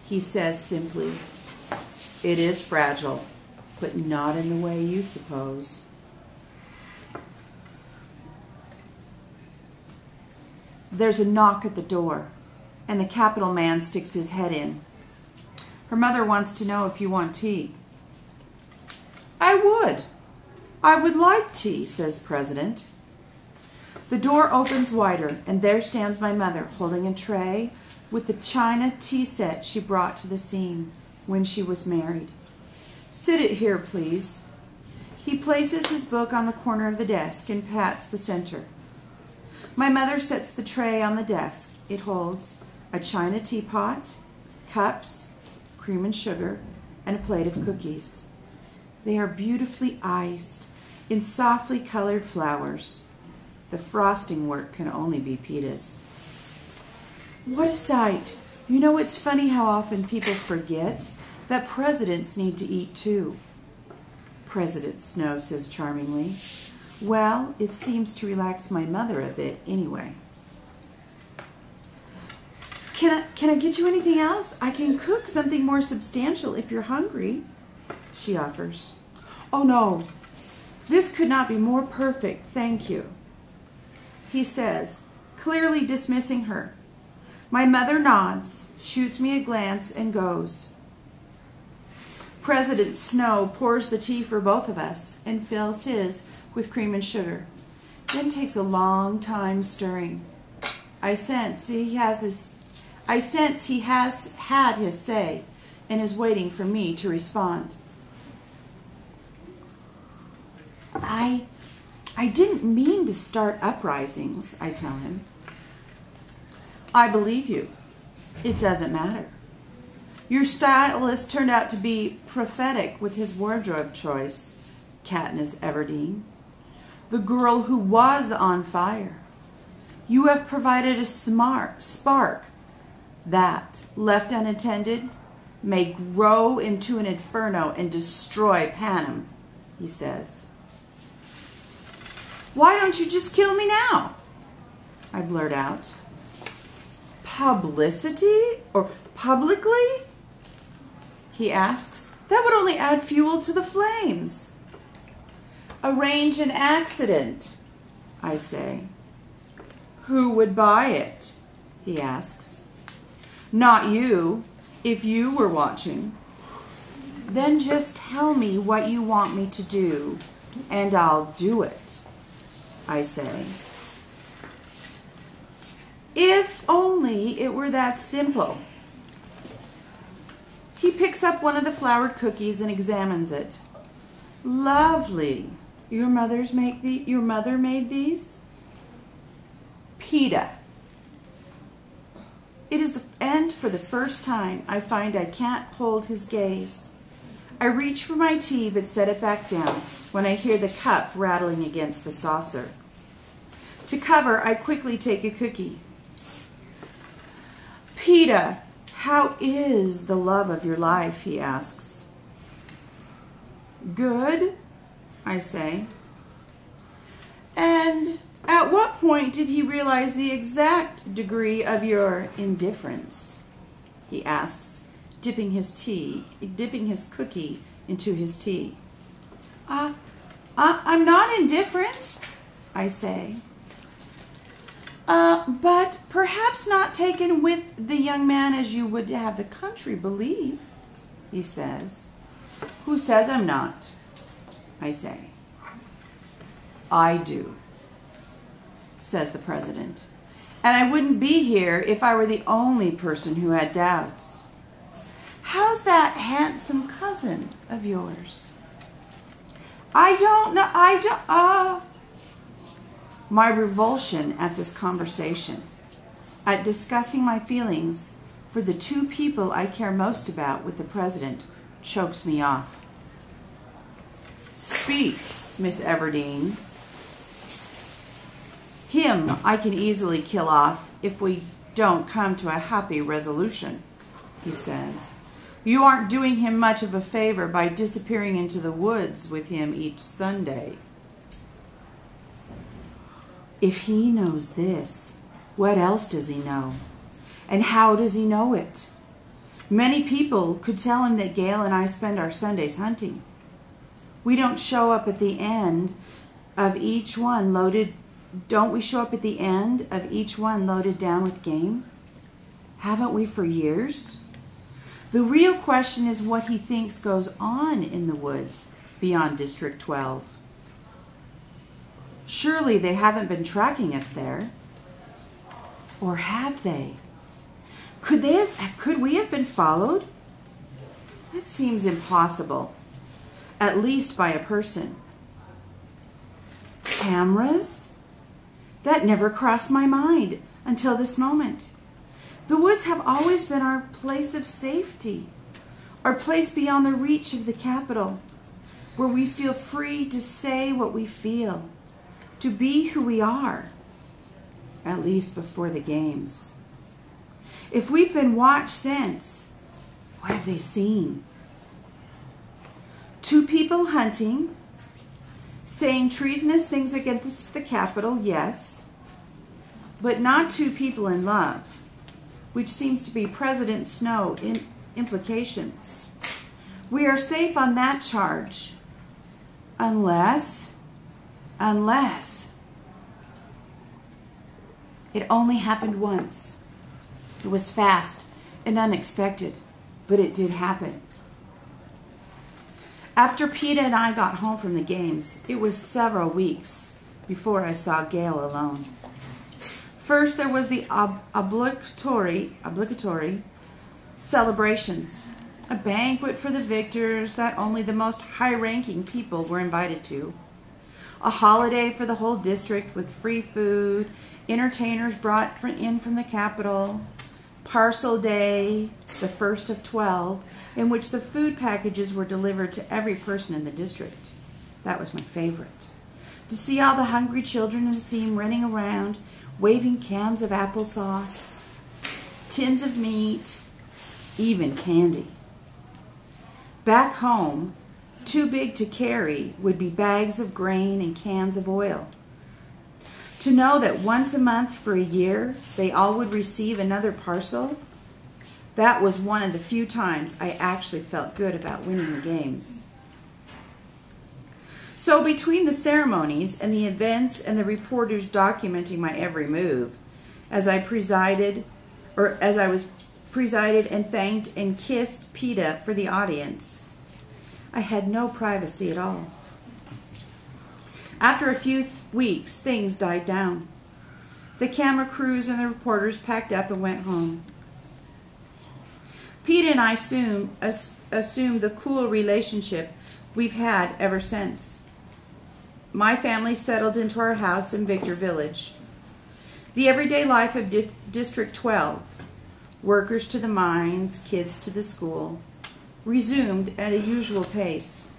He says simply, "It is fragile, but not in the way you suppose." There's a knock at the door, and the capital man sticks his head in. "Her mother wants to know if you want tea." I would like tea," says President. The door opens wider, and there stands my mother, holding a tray with the china tea set she brought to the scene when she was married. "Sit it here, please." He places his book on the corner of the desk and pats the center. My mother sets the tray on the desk. It holds a china teapot, cups, cream and sugar, and a plate of cookies. They are beautifully iced in softly colored flowers. The frosting work can only be Peta's. What a sight! You know, it's funny how often people forget that presidents need to eat too. President Snow says charmingly, "Well, it seems to relax my mother a bit anyway." Can I get you anything else? I can cook something more substantial if you're hungry," she offers. "Oh no, this could not be more perfect, thank you," he says, clearly dismissing her. My mother nods, shoots me a glance, and goes. President Snow pours the tea for both of us and fills his with cream and sugar, then takes a long time stirring. I sense he has had his say and is waiting for me to respond. I didn't mean to start uprisings," I tell him. "I believe you. It doesn't matter. Your stylist turned out to be prophetic with his wardrobe choice, Katniss Everdeen, the girl who was on fire. You have provided a smart spark that, left unattended, may grow into an inferno and destroy Panem," he says. "Why don't you just kill me now?" I blurt out. "Publicity? Or publicly?" he asks. "That would only add fuel to the flames." "Arrange an accident," I say. "Who would buy it?" he asks. "Not you, if you were watching." "Then just tell me what you want me to do, and I'll do it," I say. If only it were that simple. He picks up one of the floured cookies and examines it. "Lovely. Your mother made these?" "Peta." It is and for the first time I find I can't hold his gaze. I reach for my tea but set it back down when I hear the cup rattling against the saucer. To cover, I quickly take a cookie. "Peta, how is the love of your life?" he asks. "Good," I say. "And at what point did he realize the exact degree of your indifference?" he asks, dipping his cookie into his tea. I'm not indifferent," I say. But perhaps not taken with the young man as you would have the country believe," he says. "Who says I'm not?" I say. "I do," says the president. "And I wouldn't be here if I were the only person who had doubts. How's that handsome cousin of yours?" I don't know. My revulsion at this conversation, at discussing my feelings for the two people I care most about with the president, chokes me off. "Speak, Miss Everdeen." "Him I can easily kill off if we don't come to a happy resolution," he says. "You aren't doing him much of a favor by disappearing into the woods with him each Sunday." If he knows this, what else does he know? And how does he know it? Many people could tell him that Gail and I spend our Sundays hunting. We don't show up at the end of each one loaded. Don't we show up at the end of each one loaded down with game? Haven't we for years? The real question is what he thinks goes on in the woods beyond District 12. Surely they haven't been tracking us there. Or have they? Could we have been followed? That seems impossible, at least by a person. Cameras? That never crossed my mind until this moment. The woods have always been our place of safety, our place beyond the reach of the capital, where we feel free to say what we feel, to be who we are, at least before the games. If we've been watched since, what have they seen? 2 people hunting, saying treasonous things against the capital, yes, but not 2 people in love, which seems to be President Snow implications. We are safe on that charge, unless it only happened once. It was fast and unexpected, but it did happen. After Peta and I got home from the games, it was several weeks before I saw Gail alone. First, there was the obligatory celebrations, a banquet for the victors that only the most high-ranking people were invited to, a holiday for the whole district with free food, entertainers brought in from the capital, Parcel Day, the first of 12, in which the food packages were delivered to every person in the district. That was my favorite. To see all the hungry children in the scene running around, waving cans of applesauce, tins of meat, even candy. Back home, too big to carry would be bags of grain and cans of oil. To know that once a month for a year, they all would receive another parcel, that was one of the few times I actually felt good about winning the games. So between the ceremonies and the events and the reporters documenting my every move, as I presided and thanked and kissed Peta for the audience, I had no privacy at all. After a few weeks, things died down. The camera crews and the reporters packed up and went home. Peta and I assumed the cool relationship we've had ever since. My family settled into our house in Victor Village. The everyday life of District 12, workers to the mines, kids to the school, resumed at a usual pace.